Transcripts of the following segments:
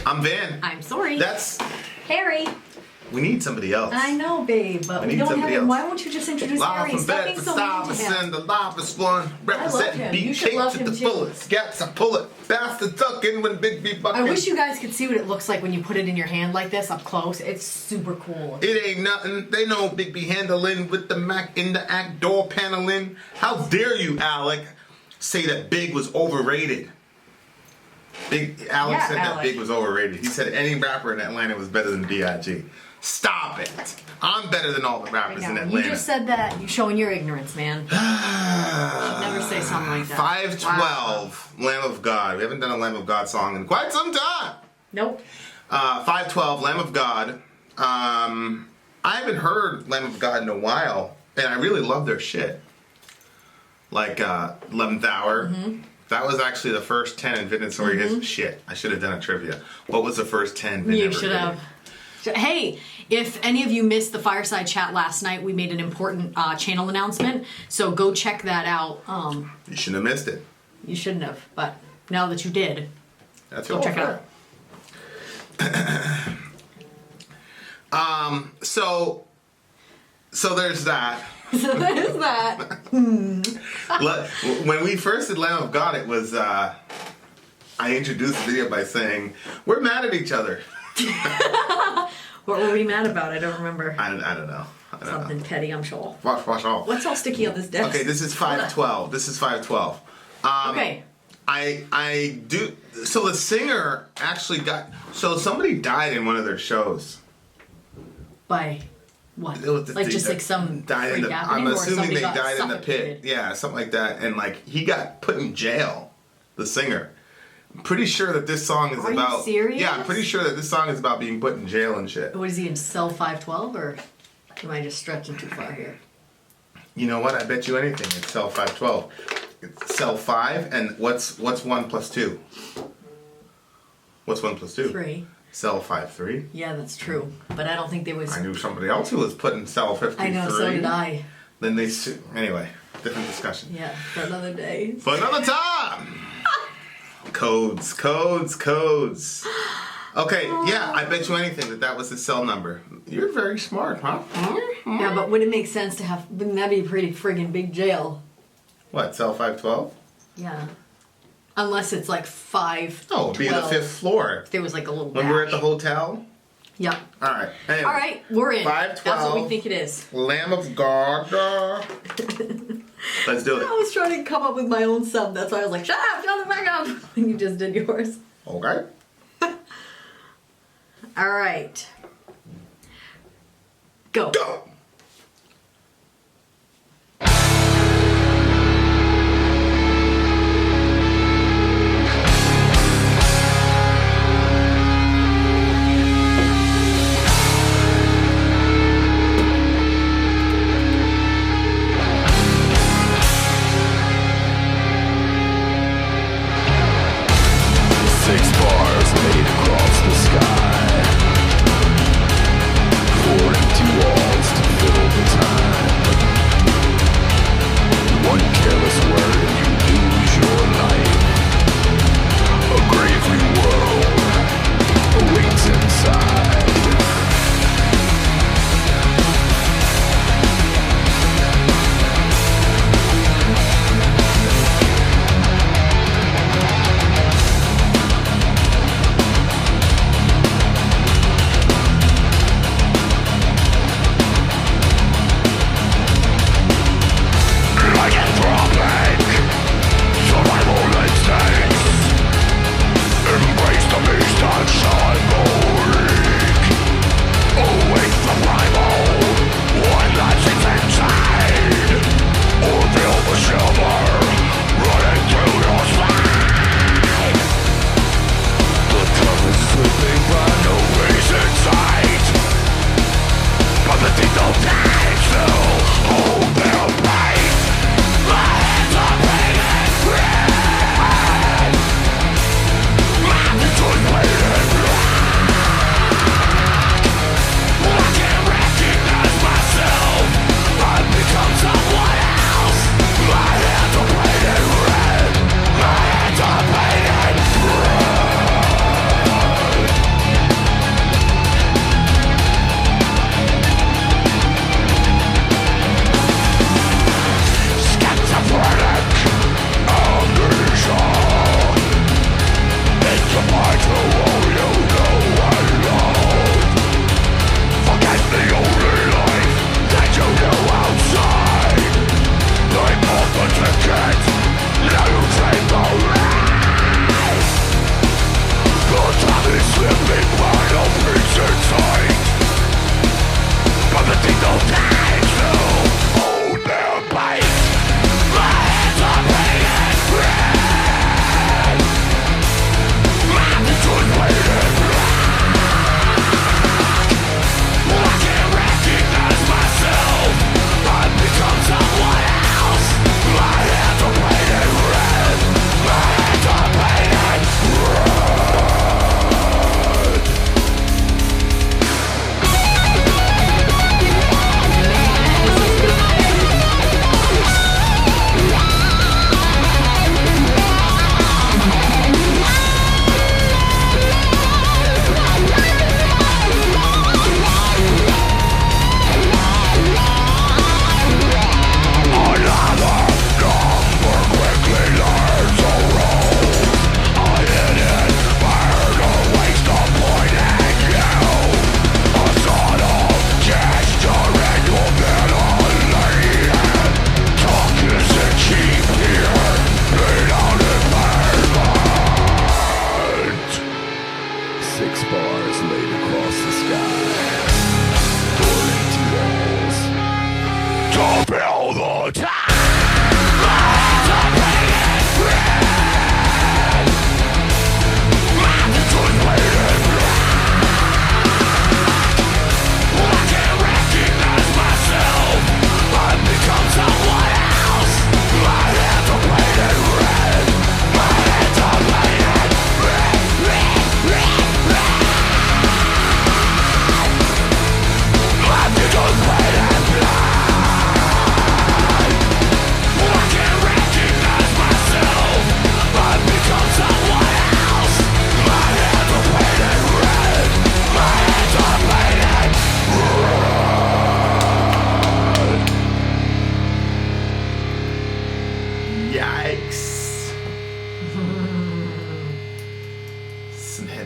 I'm Vin. I'm Sori. That's... Harry. We need somebody else. I know, babe, but we don't have him. Why won't you just introduce Harry? Stop being so mean to him. The livest one. Represent You should love him, the too. fullest. Gets a bullet. Bastard tucking when big B bucking. I wish you guys could see what it looks like when you put it in your hand like this up close. It's super cool. It ain't nothing. They know Big B handling with the Mac in the act door paneling. How dare you, Alec, say that Big was overrated? Alex said that Big was overrated. He said any rapper in Atlanta was better than B.I.G. Stop it. I'm better than all the rappers in Atlanta. You just said that. You're showing your ignorance, man. You should never say something like that. 512, wow. Lamb of God. We haven't done a Lamb of God song in quite some time. Nope. 512, Lamb of God. I haven't heard Lamb of God in a while, and I really love their shit. Like 11th Hour. Mm-hmm. That was actually the first 10 in Vin and Sori. His shit. I should have done a trivia. What was the first 10? You should have. Hey, if any of you missed the fireside chat last night, we made an important channel announcement. So go check that out. You shouldn't have missed it. You shouldn't have, but now that you did, go check it out. So there's that. So there's that. When we first did Lamb of God, it was I introduced the video by saying we're mad at each other. What were we mad about? I don't remember. I don't know. Something petty, I'm sure. Watch all. What's all sticky on this desk? Okay, this is 512. This is 512. Okay. I do. So the singer actually got. So somebody died in one of their shows. By what? Like just like some died freak in the, happening, I'm assuming they got died in the pit. Yeah, something like that. And like he got put in jail. The singer. I'm pretty sure that this song is about. Are you serious? Yeah, I'm pretty sure that this song is about being put in jail and shit. What is he in cell 512 or am I just stretching too far here? You know what? I bet you anything. It's cell 512. It's cell 5, and what's 1 plus 2? What's 1 plus 2? 3. Cell 5-3? Yeah, that's true. But I don't think there was... I knew somebody else who was put in cell 53. I know, so did I. Then they... Anyway, different discussion. Yeah, for another day. For another time! Codes. Okay, yeah, I bet you anything that was his cell number. You're very smart, huh? Yeah, but would it make sense to have... Wouldn't that be a pretty friggin' big jail? What, cell 512? Yeah. Unless it's like 5. Oh, it'd be the 5th floor. If there was like a little When we're at the hotel? Yep. Alright. Anyway, Alright, we're in. 512. That's what we think it is. Lamb of God. Let's do it. I was trying to come up with my own sub. That's why I was like, shut the fuck up. And you just did yours. Okay. Alright. Go.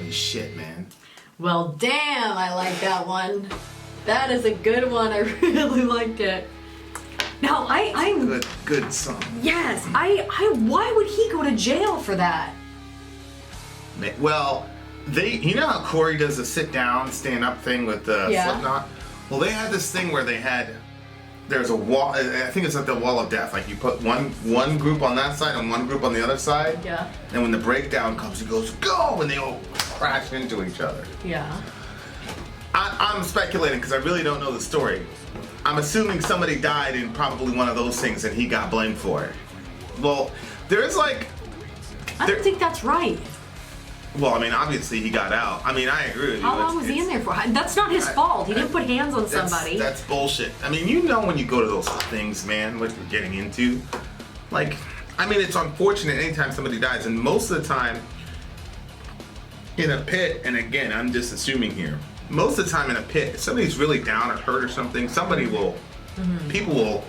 funny shit, man. Well, damn, I like that one. That is a good one. I really liked it. Now, I'm good song. Yes, why would he go to jail for that? Well, you know how Corey does the sit down, stand up thing with the Slipknot? Well, they had this thing where there's a wall, I think it's like the wall of death. Like you put one group on that side and one group on the other side. Yeah. And when the breakdown comes, he goes, go! And they all crash into each other. Yeah. I'm speculating because I really don't know the story. I'm assuming somebody died in probably one of those things and he got blamed for it. Well, there's like... I don't think that's right. Well, I mean, obviously he got out. I mean, I agree with you. How long was he in there for? That's not his fault. He didn't put hands on somebody. That's bullshit. I mean, you know when you go to those things, man, what you're getting into. Like, I mean, it's unfortunate anytime somebody dies. And most of the time, in a pit, and again, I'm just assuming here, most of the time in a pit, if somebody's really down or hurt or something, somebody will, people will,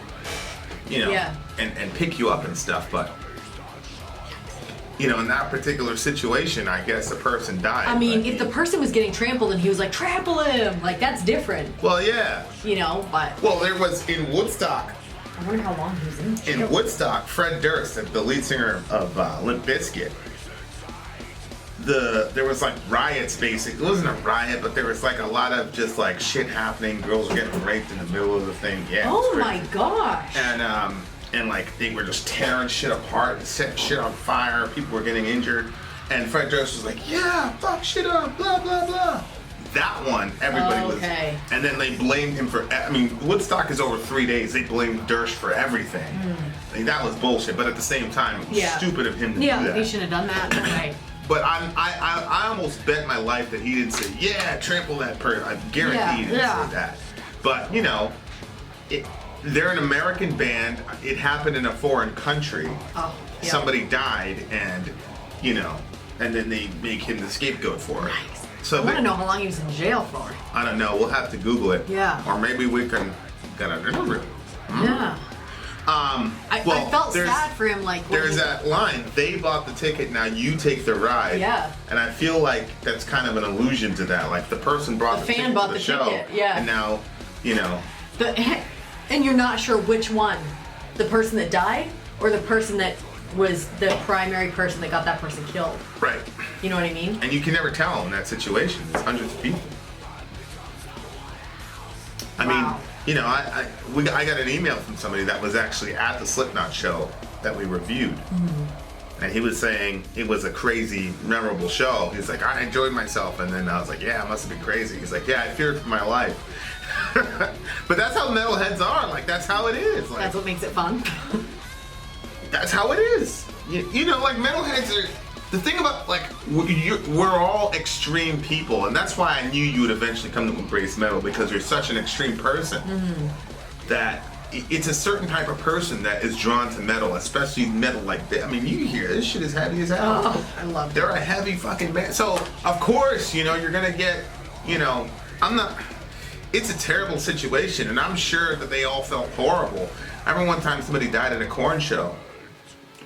you know, and pick you up and stuff, but... You know, in that particular situation, I guess the person died. I mean, if the person was getting trampled and he was like, trample him, like, that's different. Well, yeah. You know, but... Well, there was, in Woodstock... I wonder how long he was in jail. In Woodstock, Fred Durst, the lead singer of Limp Bizkit, there was, like, riots, basically. It wasn't a riot, but there was, like, a lot of just, like, shit happening. Girls were getting raped in the middle of the thing. Yeah. Oh, my gosh. And like they were just tearing shit apart and setting shit on fire. People were getting injured. And Fred Durst was like, yeah, fuck shit up, blah, blah, blah. That one, everybody was. And then they blamed him for, I mean, Woodstock is over 3 days. They blamed Durst for everything. Like, that was bullshit. But at the same time, it was stupid of him to do that. Yeah, he shouldn't have done that. Right. But I almost bet my life that he didn't say, yeah, trample that person. I guarantee he didn't say that. But, you know, they're an American band. It happened in a foreign country. Oh, yeah. Somebody died, and you know, and then they make him the scapegoat for it. Nice. So I want to know how long he was in jail for. I don't know. We'll have to Google it. Yeah. Or maybe we can get a number. Yeah. I felt sad for him. Like there's that line. They bought the ticket. Now you take the ride. Yeah. And I feel like that's kind of an allusion to that. Like the person brought the ticket to the show. Yeah. And now, you know. And you're not sure which one, the person that died or the person that was the primary person that got that person killed. Right. You know what I mean? And you can never tell in that situation. There's hundreds of people. I mean, you know, I got an email from somebody that was actually at the Slipknot show that we reviewed. And he was saying it was a crazy, memorable show. He's like, I enjoyed myself. And then I was like, yeah, it must have been crazy. He's like, yeah, I feared for my life. But that's how metalheads are. Like, that's how it is. Like, that's what makes it fun. That's how it is. You know, like, metalheads are... The thing about, like, we're all extreme people. And that's why I knew you would eventually come to embrace metal, because you're such an extreme person that... It's a certain type of person that is drawn to metal, especially metal like that. I mean, you hear this shit is heavy as hell. Oh, I love it. They're a heavy fucking band. So, of course, you know, you're gonna get, you know, it's a terrible situation, and I'm sure that they all felt horrible. I remember one time somebody died at a corn show.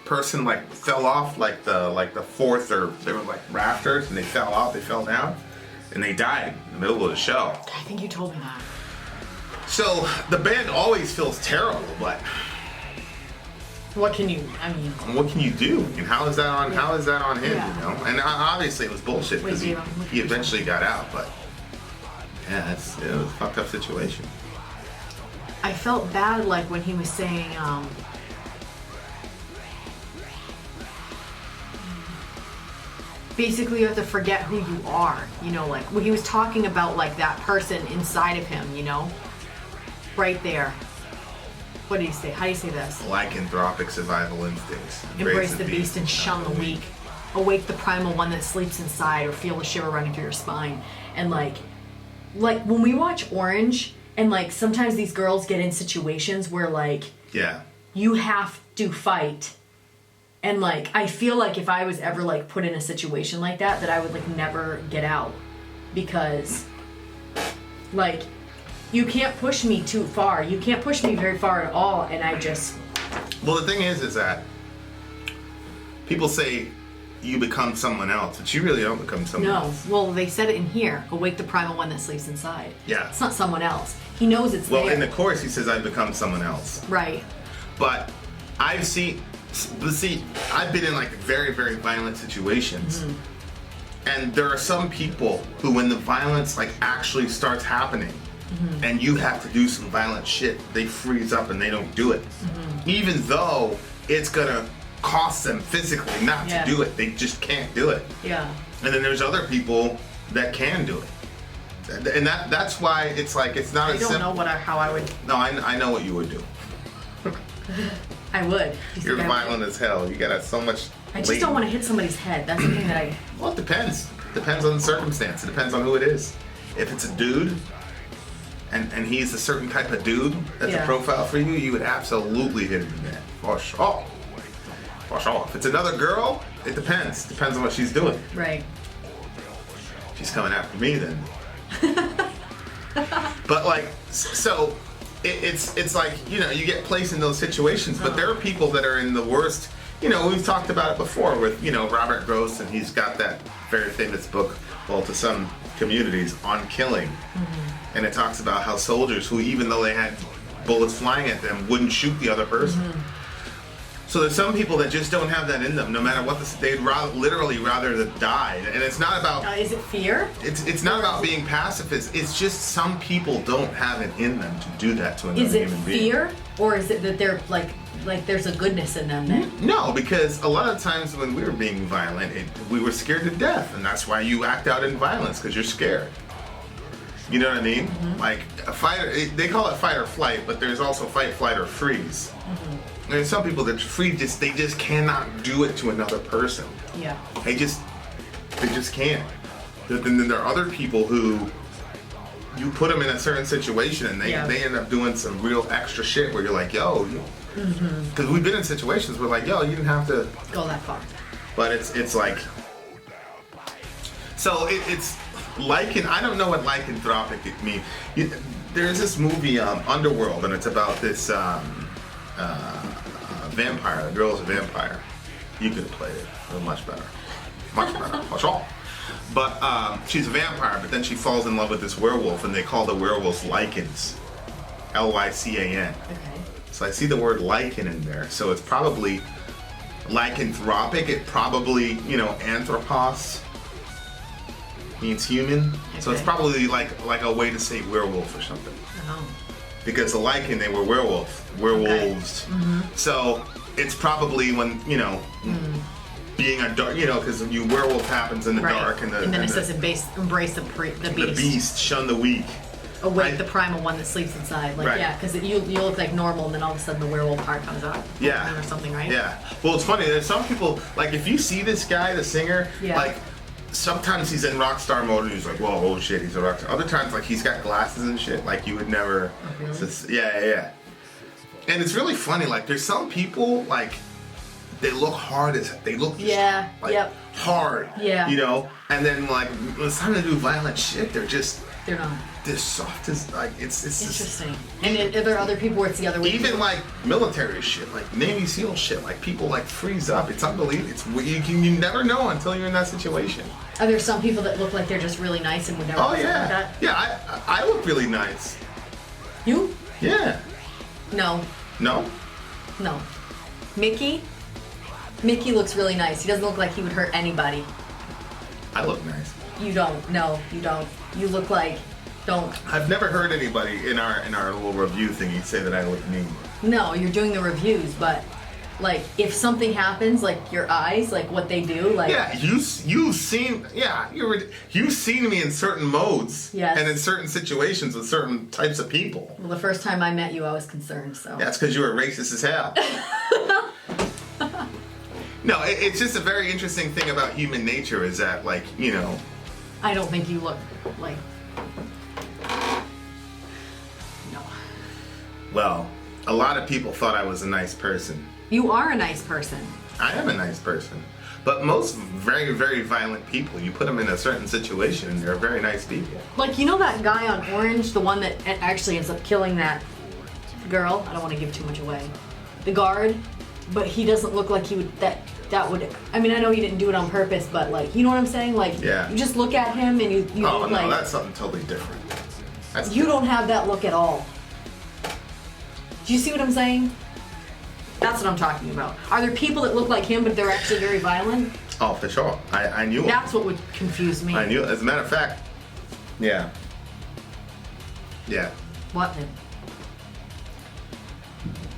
Person, like, fell off, like the fourth, or they were like rafters, and they fell off, they fell down, and they died in the middle of the show. I think you told me that. So the band always feels terrible, but what can you do? And how is that on him? Yeah. You know, and obviously it was bullshit because he eventually got out, but yeah, it was a fucked up situation. I felt bad, like when he was saying, basically you have to forget who you are, you know, like when he was talking about like that person inside of him, you know. Right there. What do you say? How do you say this? Lycanthropic survival instincts. Embrace the beast and shun the weak. Awake the primal one that sleeps inside, or feel a shiver running through your spine. And like when we watch Orange, and like sometimes these girls get in situations where like you have to fight. And like I feel like if I was ever like put in a situation like that I would like never get out, because like you can't push me too far. You can't push me very far at all, and I just... Well, the thing is that people say you become someone else, but you really don't become someone else. No. Well, they said it in here. Awake the primal one that sleeps inside. Yeah. It's not someone else. He knows it's there. Well, in the chorus, he says, I become someone else. Right. But I've seen, I've been in like very, very violent situations. And there are some people who, when the violence like actually starts happening, and you have to do some violent shit, they freeze up and they don't do it. Even though it's gonna cost them physically not to do it. They just can't do it. Yeah. And then there's other people that can do it. And that's why it's like, it's not as simple. I don't know how I would. No, I know what you would do. I would. You're violent as hell. You got so much. I just don't want to hit somebody's head. That's the thing that I. Well, it depends. Depends on the circumstance. It depends on who it is. If it's a dude, and he's a certain type of dude that's a profile for you, you would absolutely hit him in the head. For sure. For sure. If it's another girl, it depends. Depends on what she's doing. Right. If she's coming after me, then. But like, so it's like, you know, you get placed in those situations, but there are people that are in the worst. You know, we've talked about it before with, you know, Robert Gross, and he's got that very famous book, well, to some communities, on killing. And it talks about how soldiers who, even though they had bullets flying at them, wouldn't shoot the other person. So there's some people that just don't have that in them, no matter what they'd literally rather die. And it's not about... is it fear? It's not about being pacifist. It's just some people don't have it in them to do that to another human being. Is it fear? Or is it that they're like there's a goodness in them then? No, because a lot of times when we were being violent, we were scared to death. And that's why you act out in violence, because you're scared. You know what I mean? Like a fighter, they call it fight or flight, but there's also fight, flight, or freeze. There's some people that they just cannot do it to another person. Yeah. They just can't. Then there are other people who you put them in a certain situation and they end up doing some real extra shit where you're like, yo, because we've been in situations where like, yo, you didn't have to go that far. But it's like, so it's lycan. I don't know what lycanthropic means. There's this movie, Underworld, and it's about this vampire. The girl's a vampire. You could have played it. It was much better. Much better. Much all. But she's a vampire, but then she falls in love with this werewolf, and they call the werewolves lycans. Lycan. Okay. So I see the word lycan in there. So it's probably lycanthropic. It probably, you know, anthropos means human. Okay. So it's probably like a way to say werewolf or something. Oh. Because the lycan, they were werewolves. Okay. So it's probably when, you know, being a dark, you know, because you werewolf happens in the dark, and then it says embrace the beast. The beast, shun the weak. Awake the primal one that sleeps inside. Like yeah, because you look like normal, and then all of a sudden the werewolf part comes out. Yeah. Or something, right? Yeah. Well, it's funny. There's some people, like if you see this guy, the singer, like sometimes he's in rock star mode and he's like, whoa, oh shit, he's a rock star. Other times, like he's got glasses and shit, like you would never. Yeah. And it's really funny. Like there's some people like they look hard as they look hard. Yeah. You know, and then like when it's time to do violent shit, they're not. They're soft as like it's interesting. Just, and are there other people where it's the other way? Even like military shit, like Navy SEAL shit, like people like freeze up. It's unbelievable. It's you never know until you're in that situation. Are there some people that look like they're just really nice and would never? Oh yeah, like that? Yeah. I look really nice. You? Yeah. No. No. No. Mickey looks really nice. He doesn't look like he would hurt anybody. I look nice. You don't. No, you don't. You look like. Don't. I've never heard anybody in our little review thingy say that I look mean. No, you're doing the reviews, but like if something happens, like your eyes, like what they do, like yeah, you've seen you've seen me in certain modes, and in certain situations with certain types of people. Well, the first time I met you, I was concerned. So that's because you were racist as hell. No, it's just a very interesting thing about human nature is that, like, you know. I don't think you look like. No. Well, a lot of people thought I was a nice person. You are a nice person. I am a nice person. But most very, very violent people, you put them in a certain situation and they're very nice people. Like, you know that guy on Orange, the one that actually ends up killing that girl? I don't want to give too much away. The guard, but he doesn't look like he would, that that would. I mean, I know he didn't do it on purpose, but like, you know what I'm saying? Like, Yeah. you just look at him and you Oh like, no, that's something totally different. That's you don't have that look at all. Do you see what I'm saying? That's what I'm talking about. Are there people that look like him, but they're actually very violent? Oh, for sure. I knew him. That's what would confuse me. I knew. As a matter of fact, yeah. Yeah. What then?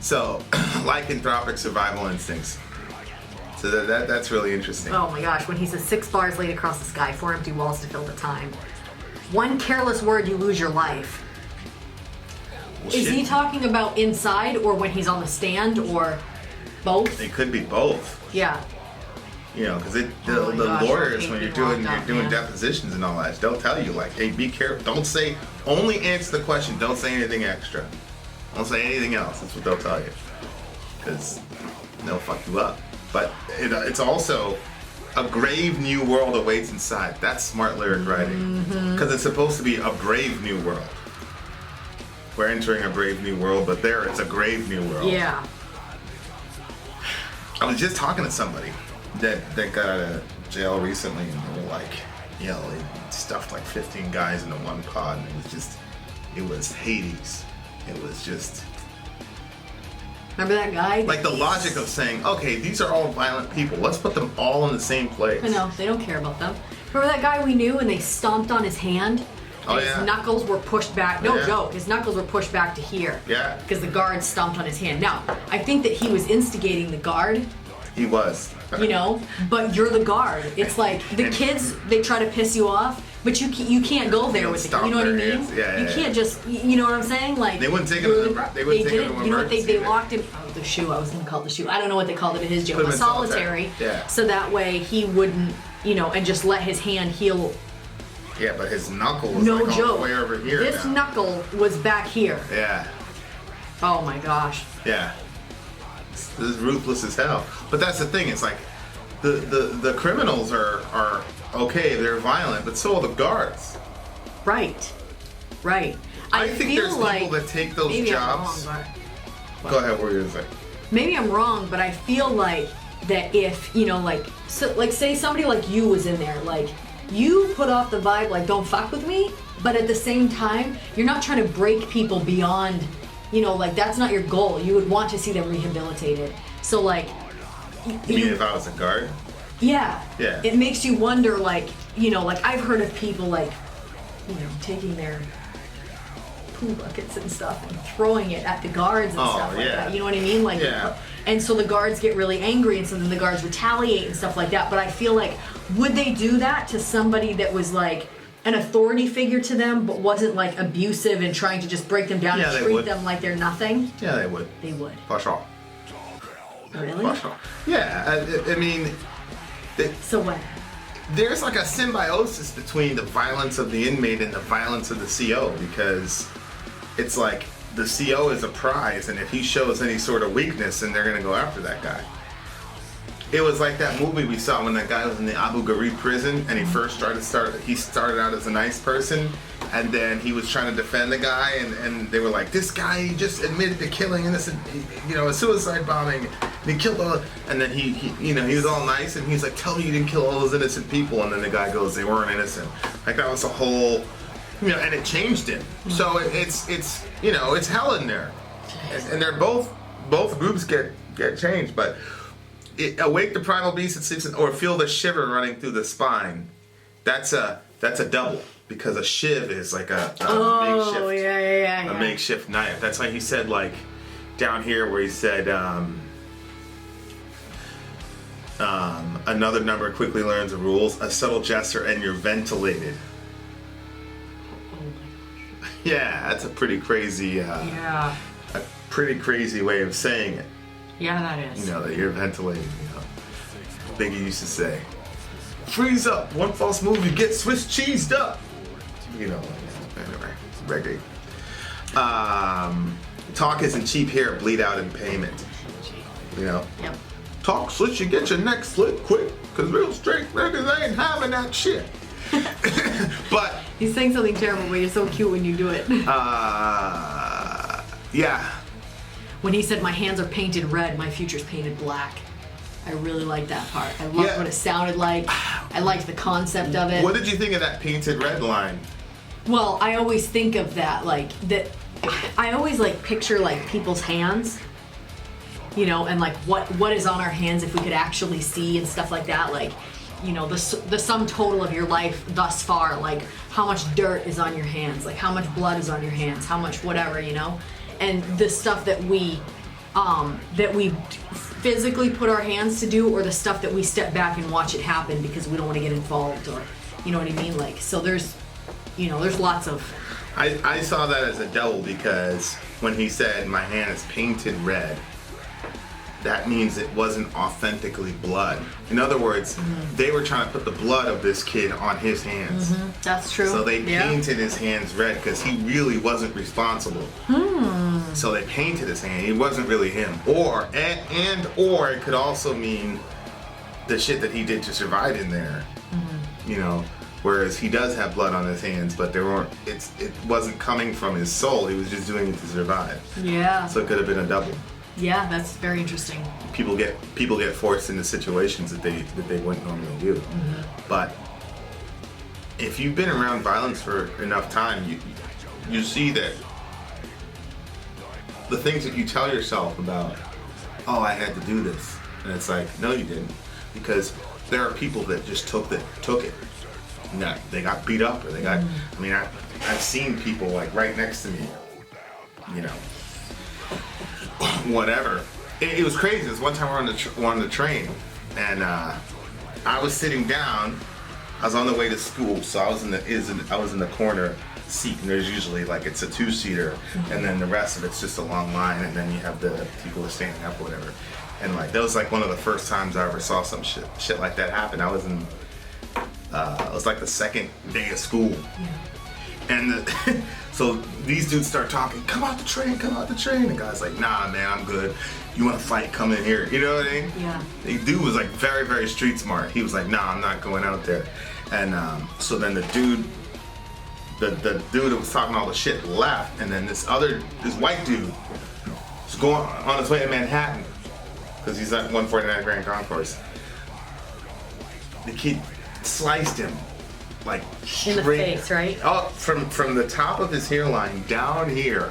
So, lycanthropic survival instincts. So that's really interesting. Oh my gosh, when he says 6 bars laid across the sky, 4 empty walls to fill the time. One careless word, you lose your life. Well, Is shit. he talking about inside or when he's on the stand or both? It could be both. Yeah. You know, because Oh my the gosh, lawyers, I when hate you're being locked up, doing man. depositions and all that, they'll tell you like, hey, be careful. Don't say. Only answer the question. Don't say anything extra. Don't say anything else. That's what they'll tell you. Because they'll fuck you up. But it's also a grave new world awaits inside. That's smart lyric writing. Because it's supposed to be a brave new world. We're entering a brave new world, but there it's a grave new world. Yeah. I was just talking to somebody that got out of jail recently, and they were like, you know, they stuffed like 15 guys into one pod, and it was Hades. It was just Remember that guy? like the logic of saying, okay, these are all violent people. Let's put them all in the same place. I know, they don't care about them. Remember that guy we knew and they stomped on his hand? Oh, And yeah. his knuckles were pushed back. No Yeah. joke, his knuckles were pushed back to here. Yeah. Because the guard stomped on his hand. Now, I think that he was instigating the guard, He was. you know, but you're the guard. It's like the kids, they try to piss you off, but you can't go there don't with it. stomp You know what I their mean? hands. Yeah, you yeah, can't just, you know what I'm saying? Like They wouldn't take him you're to the- they wouldn't take him didn't. to You know what they emergency. locked him? Oh, the shoe. I was gonna call it the shoe. I don't know what they called it in his jail. Put him But in solitary. Yeah. So that way he wouldn't, you know, and just let his hand heal. Yeah, but his knuckle was No like all joke. the way over here This now. knuckle was back here. Yeah. Oh my gosh. Yeah. This is ruthless as hell. But that's the thing, it's like the criminals are okay, they're violent, but so are the guards. Right. Right. I think feel there's like people that take those maybe jobs. I'm wrong, but Go ahead, what were you gonna say? maybe I'm wrong, but I feel like that if, you know, like, so, like, say somebody like you was in there, like, you put off the vibe, like, don't fuck with me, but at the same time, you're not trying to break people beyond, you know, like, that's not your goal. You would want to see them rehabilitated. So, like, You mean if I was a guard? yeah. Yeah. It makes you wonder, like, you know, like, I've heard of people, like, you know, taking their poo buckets and stuff and throwing it at the guards and Oh, stuff like yeah. that. You know what I mean? Like, Yeah. and so the guards get really angry, and so then the guards retaliate and stuff like that. But I feel like, would they do that to somebody that was like an authority figure to them, but wasn't like abusive and trying to just break them down Yeah, and they treat would. them like they're nothing? Yeah, they would. They would. For sure. Really? For sure. Yeah, I mean, So what? there's like a symbiosis between the violence of the inmate and the violence of the CO, because it's like the CO is a prize, and if he shows any sort of weakness, then they're gonna go after that guy. It was like that movie we saw when that guy was in the Abu Ghraib prison, and he he started out as a nice person, and then he was trying to defend the guy, and they were like, this guy, he just admitted to killing innocent, you know, a suicide bombing, and he killed all, and then he you know, he was all nice, and he's like, tell me you didn't kill all those innocent people, and then the guy goes, they weren't innocent. Like, that was a whole, you know, and it changed him. So it's you know, it's hell in there, and they're both groups get changed, but awake the primal beast that sleeps in, or feel the shiver running through the spine. That's a double, because a shiv is like a makeshift, yeah. a makeshift knife. That's why he said, like, down here where he said another number quickly learns the rules, a subtle gesture and you're ventilated. Yeah, that's a pretty crazy Yeah. a pretty crazy way of saying it. Yeah, that is. You know, that you're ventilating, you know. Biggie used to say, freeze up, one false move, you get Swiss cheesed up. You know, anyway, reggae. Talk isn't cheap here, bleed out in payment. You know? Yep. Talk slit, you get your neck slit quick, cause real straight records ain't having that shit. But, He's saying something terrible, but you're so cute when you do it. yeah. When he said, my hands are painted red, my future's painted black. I really liked that part. I loved what it sounded like. I liked the concept of it. What did you think of that painted red line? Well, I always think of that, like, that. I always, like, picture, like, people's hands, you know, and, like, what is on our hands if we could actually see and stuff like that. Like, you know, the sum total of your life thus far, like, how much dirt is on your hands, like, how much blood is on your hands, how much whatever, you know? And the stuff that we physically put our hands to do, or the stuff that we step back and watch it happen because we don't want to get involved, or, you know what I mean? Like, so there's lots of... I saw that as a double, because when he said my hand is painted red, that means it wasn't authentically blood. In other words, they were trying to put the blood of this kid on his hands. That's true. So they painted his hands red because he really wasn't responsible. So they painted his hand. He wasn't really him. Or it could also mean the shit that he did to survive in there. You know, whereas he does have blood on his hands, but it wasn't coming from his soul. He was just doing it to survive. Yeah. So it could have been a double. Yeah, that's very interesting. People get forced into situations that they wouldn't normally do. But if you've been around violence for enough time, you see that the things that you tell yourself about, oh, I had to do this, and it's like, no, you didn't, because there are people that just took it. No, they got beat up, or they got. I mean, I've seen people like right next to me, you know, whatever. It was crazy. This one time we're on the train, and I was sitting down. I was on the way to school, so I was in the corner seat, and there's usually like it's a 2-seater, and then the rest of it's just a long line, and then you have the people who are standing up or whatever. And like that was like one of the first times I ever saw some shit like that happen. I was in it was like the second day of school, and so these dudes start talking, come out the train. The guy's like, nah, man, I'm good. You want to fight? Come in here. You know what I mean? Yeah. The dude was like very, very street smart. He was like, nah, I'm not going out there. And so then the dude that was talking all the shit left, and then this white dude was going on his way to Manhattan because he's at 149 Grand Concourse. The kid sliced him like straight in the face, right? Up from the top of his hairline down here.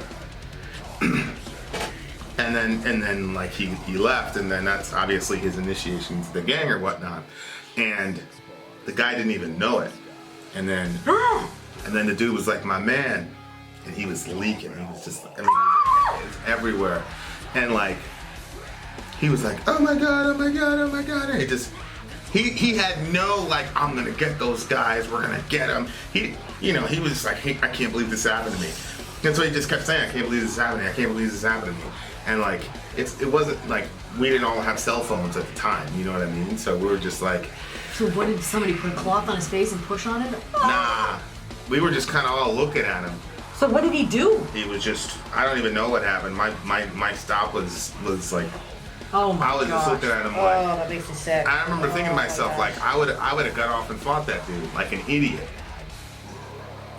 And then like he left, and then that's obviously his initiation to the gang or whatnot. And the guy didn't even know it. And then the dude was like, my man, and he was leaking. He was just, I mean, it was everywhere. And like, he was like, oh my god. And he had no like, I'm gonna get those guys. We're gonna get them. He was just like, hey, I can't believe this happened to me. And so he just kept saying, I can't believe this is happening. I can't believe this is happening to me. And like, it wasn't like we didn't all have cell phones at the time. You know what I mean? So we were just like. So what, did somebody put a cloth on his face and push on it? Nah, we were just kind of all looking at him. So what did he do? He was just, I don't even know what happened. My stop was like. Oh my god. I was just looking at him like. Oh, that makes me sick. I remember thinking to myself, like, I would have got off and fought that dude like an idiot.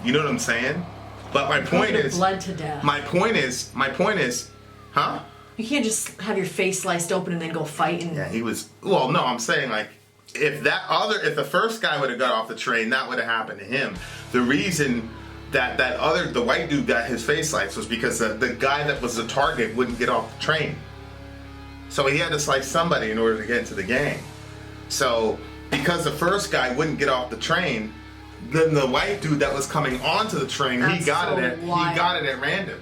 You know what I'm saying? But my point is. Bled to death. My point is, huh? You can't just have your face sliced open and then go fight and. Yeah, he was. Well, no, I'm saying like, if the first guy would have got off the train, that would have happened to him. The reason that the white dude got his face sliced was because the guy that was the target wouldn't get off the train. So he had to slice somebody in order to get into the gang. So because the first guy wouldn't get off the train, then the white dude that was coming onto the train, he got it at random.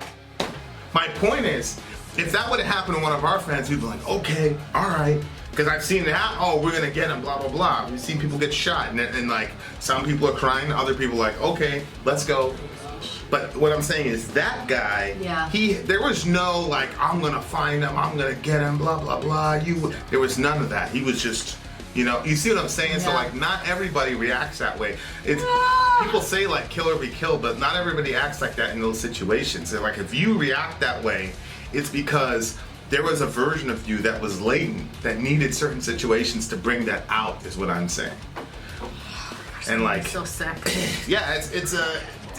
My point is, if that would have happened to one of our friends, we'd be like, okay, all right. Because I've seen that, oh, we're going to get him, blah, blah, blah. We've seen people get shot, and like, some people are crying, other people are like, okay, let's go. But what I'm saying is that guy, there was no like, I'm going to find him, I'm going to get him, blah, blah, blah. There was none of that. He was just, you know, you see what I'm saying? Yeah. So like, not everybody reacts that way. People say like, kill or be killed, but not everybody acts like that in those situations. And like, if you react that way, it's because there was a version of you that was latent, that needed certain situations to bring that out, is what I'm saying. And like, so sick. Yeah,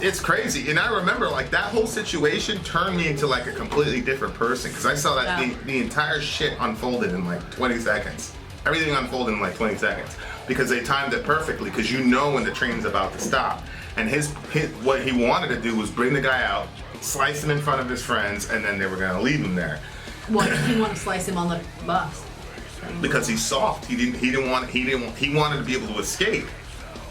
it's crazy. And I remember like that whole situation turned me into like a completely different person, because I saw that the entire shit unfolded in like 20 seconds. Everything unfolded in like 20 seconds because they timed it perfectly. Because you know when the train's about to stop. And his what he wanted to do was bring the guy out, slice him in front of his friends, and then they were gonna leave him there. Why did he want to slice him on the bus? Because he's soft. He wanted to be able to escape.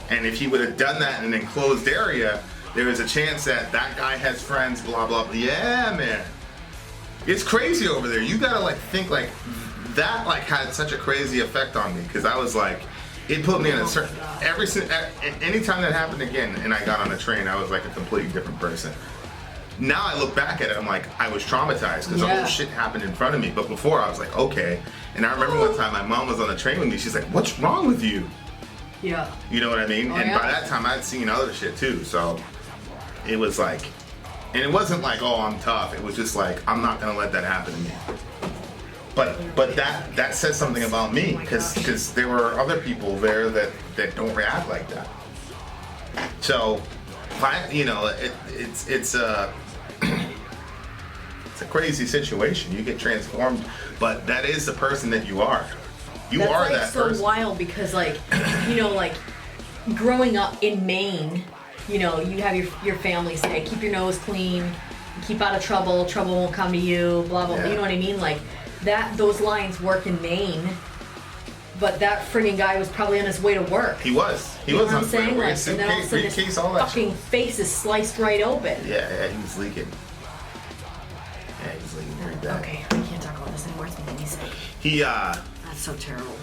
And if he would have done that in an enclosed area, there is a chance that that guy has friends, blah, blah, blah. Yeah, man. It's crazy over there. You gotta like think like that like had such a crazy effect on me because I was like, it put me in a certain, anytime that happened again and I got on a train, I was like a completely different person. Now I look back at it, I'm like, I was traumatized because all this shit happened in front of me. But before I was like, okay. And I remember one time my mom was on the train with me. She's like, what's wrong with you? Yeah. You know what I mean? And by that time I'd seen other shit too. So it was like, and it wasn't like, oh, I'm tough. It was just like, I'm not going to let that happen to me. But that says something about me because there were other people there that don't react like that. So, you know, it's a it's a crazy situation. You get transformed, but that is the person that you are. You are that person. That's so wild because, like, you know, like growing up in Maine, you know, you have your family say, keep your nose clean, keep out of trouble, trouble won't come to you, blah blah. You know what I mean? Like those lines work in Maine. But that friggin' guy was probably on his way to work. He was. He was on his way to work. And then all of a sudden his fucking face is sliced right open. Yeah, he was leaking. Yeah, he was leaking very bad. Okay, we can't talk about this anymore. It's making me sick. That's so terrible.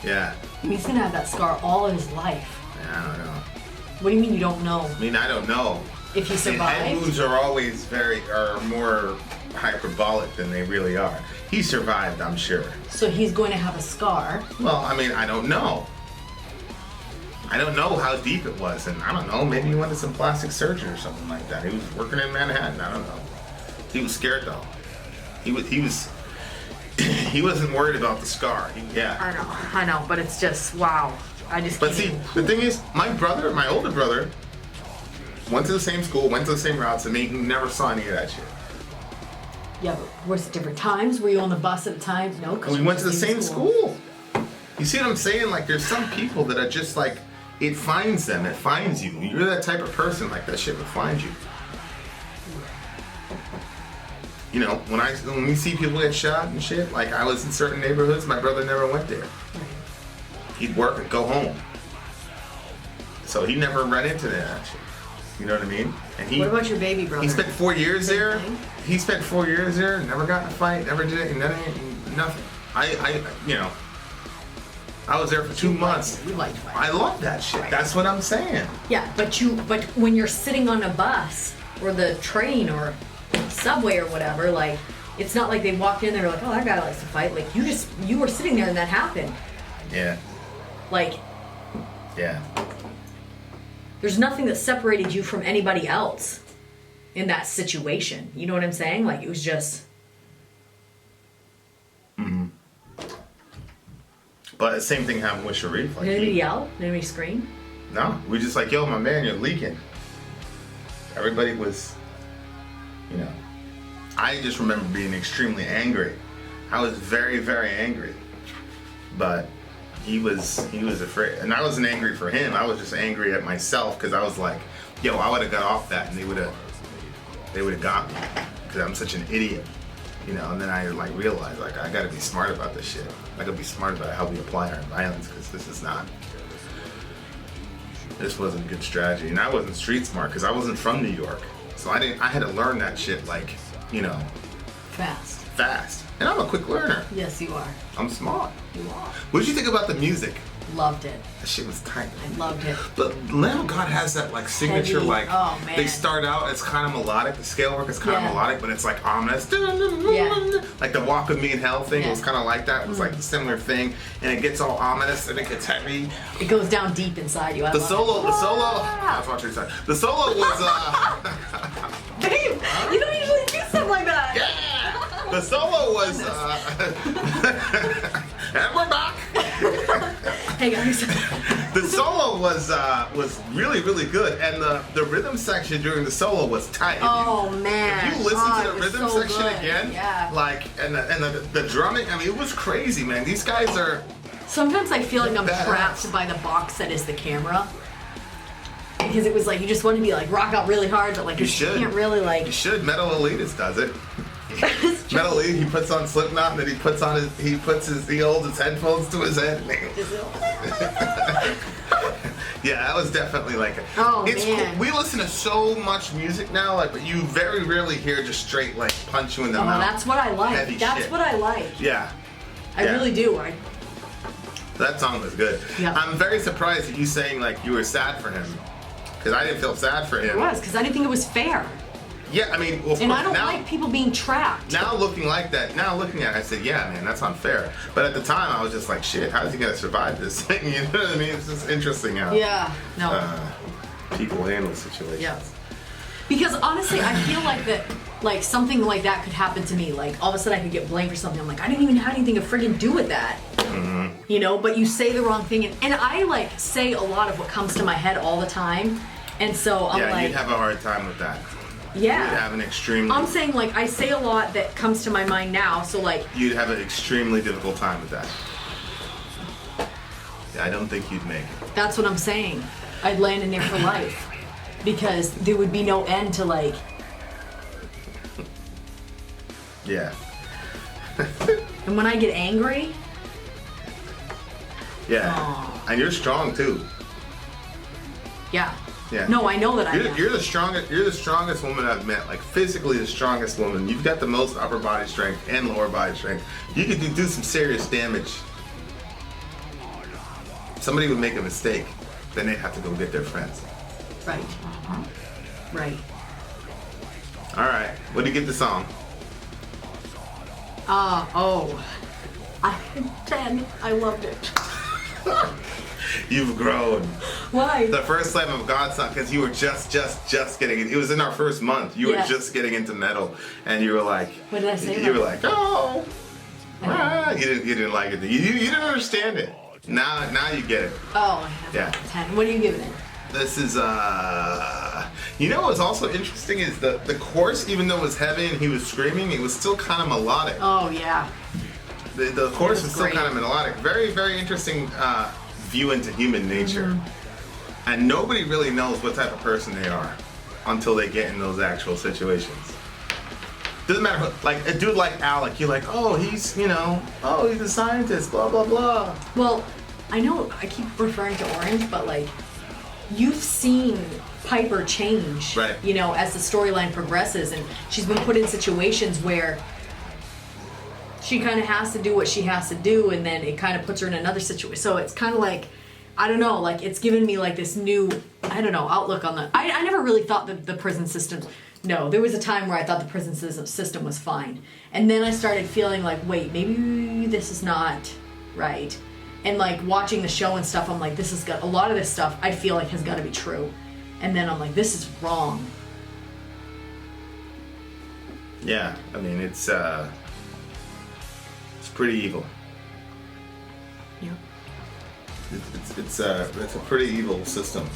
Yeah. I mean, he's gonna have that scar all of his life. Yeah, I don't know. What do you mean you don't know? I mean, I don't know. If he survived? Head wounds are always are more hyperbolic than they really are. He survived, I'm sure. So he's going to have a scar. Well, I mean, I don't know. I don't know how deep it was, and I don't know, maybe he went to some plastic surgery or something like that. He was working in Manhattan, I don't know. He was scared though. He was he wasn't worried about the scar. I know, but it's just wow. But see, the thing is, my older brother, went to the same school, went to the same routes, and he never saw any of that shit. Yeah, but was it different times? Were you on the bus at a time? No, because we went to the same school. You see what I'm saying? Like, there's some people that are just like, it finds them, it finds you. You're that type of person, like that shit would find you. You know, when we see people get shot and shit, like I was in certain neighborhoods, my brother never went there. He'd work and go home. So he never ran into that shit. You know what I mean? And what about your baby brother? He spent 4 years there. He spent 4 years there, never got in a fight, never did it, nothing. I was there for 2 months. You liked fighting. I love that shit. Right. That's what I'm saying. Yeah, but when you're sitting on a bus or the train or subway or whatever, like it's not like they walked in there like, oh, that guy likes to fight. Like you were sitting there and that happened. Yeah. Like. Yeah. There's nothing that separated you from anybody else in that situation. You know what I'm saying? Like, it was just... Mm-hmm. But the same thing happened with Sharif. Like, did anybody yell? Did anybody scream? No. We just like, yo, my man, you're leaking. Everybody was, you know... I just remember being extremely angry. I was very, very angry. But... He was afraid, and I wasn't angry for him. I was just angry at myself because I was like, "Yo, I would have got off that, and they would have got me because I'm such an idiot, you know." And then I like realized like I got to be smart about this shit. I got to be smart about how we apply our violence because this wasn't a good strategy, and I wasn't street smart because I wasn't from New York, so I had to learn that shit like, you know, fast. And I'm a quick learner. Yes, you are. I'm smart. You are. What did you think about the music? Loved it. That shit was tight. I loved it. But Lamb of God has that like signature, heavy. like oh, man. They start out, it's kind of melodic. The scale work is kind of melodic, but it's like ominous. Yeah. Like the Walk with Me in Hell thing was kind of like that. It was like a similar thing, and it gets all ominous and it gets heavy. It goes down deep inside you. The solo. I was watching this. The solo was. Babe, you don't usually do stuff like that. Yeah. The solo was. And we're back. Hey guys. The solo was really, really good, and the rhythm section during the solo was tight. Oh man! If you listen to the rhythm section good. again, yeah. like and the drumming, I mean, it was crazy, man. These guys are Sometimes I feel like I'm Badass. trapped by the box that is the camera. Because it was like, you just want to be like, rock out really hard, but like, you can't really like... You should. Metal Elitist does it. It's true. Metal Elite, he puts on Slipknot, and then he holds his headphones to his head. Yeah, that was definitely like man. Cool. We listen to so much music now, like, but you very rarely hear just straight like punch you in the mouth. That's what I like. Heavy That's shit. what I like. Yeah. I really do. That song was good. Yeah. I'm very surprised at you saying like you were sad for him, because I didn't feel sad for him. It was, because I didn't think it was fair. Yeah, I mean, well, of and course, I don't now, like people being trapped. Now looking at it, I said, yeah, man, that's unfair. But at the time, I was just like, shit, how is he gonna survive this thing? You know what I mean? It's just interesting how people handle situations. Yeah. Because honestly, I feel like that, like something like that could happen to me. Like all of a sudden, I could get blamed for something. I'm like, I didn't even have anything to friggin' do with that. Mm-hmm. You know, but you say the wrong thing, and I like say a lot of what comes to my head all the time, and so I'm like, you'd have a hard time with that. Yeah. You'd have an extremely... I'm saying, like, I say a lot that comes to my mind now, so, like... You'd have an extremely difficult time with that. Yeah, I don't think you'd make it. That's what I'm saying. I'd land in there for life. Because there would be no end to, like... Yeah. And when I get angry... Yeah. Aww. And you're strong, too. Yeah. Yeah. No, I know that I am. You're the strongest woman I've met. Like physically the strongest woman. You've got the most upper body strength and lower body strength. You could do some serious damage. Somebody would make a mistake, then they'd have to go get their friends. Right. Right. All right. What do you give the song? I'm 10. I loved it. You've grown. Why? The first Lamb of God song, because you were just getting it. It was in our first month. You were just getting into metal, and you were like, what did I say? You were like, oh, you didn't like it. You didn't understand it. Now you get it. Oh, yeah. 10. What are you giving it? This is you know what's also interesting is the chorus, even though it was heavy and he was screaming, it was still kind of melodic. Oh yeah. The chorus was still great. kind of melodic. Very, very interesting view into human nature. Mm-hmm. And nobody really knows what type of person they are until they get in those actual situations. Doesn't matter who, like a dude like Alec, you're like, oh, he's a scientist, blah, blah, blah. Well, I know I keep referring to Orange, but like, you've seen Piper change, right? You know, as the storyline progresses, and she's been put in situations where she kind of has to do what she has to do, and then it kind of puts her in another situation. So it's kind of like, I don't know, like it's given me like this new, I don't know, outlook on the. I never really thought that the prison system. No, there was a time where I thought the prison system was fine, and then I started feeling like, wait, maybe this is not right. And like watching the show and stuff, I'm like, this has got a lot of this stuff. I feel like has got to be true, and then I'm like, this is wrong. Yeah, I mean it's pretty evil. Yeah. It's a pretty evil system.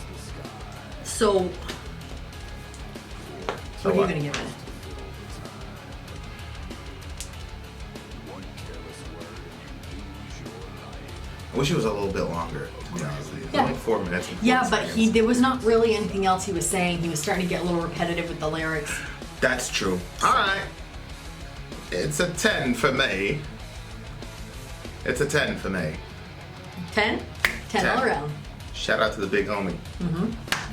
So, what are you what? gonna give it? I wish it was a little bit longer, to be honest with you. Yeah. Only 4 minutes. And 40 Yeah, but seconds. there was not really anything else he was saying. He was starting to get a little repetitive with the lyrics. That's true. All right. It's a 10 for me. It's a 10 for me. 10? 10 all around. Shout out to the big homie.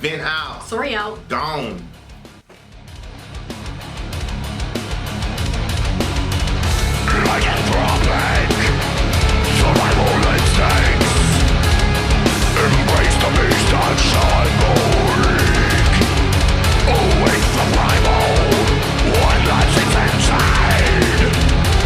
Vin out. Sorry out. Gone.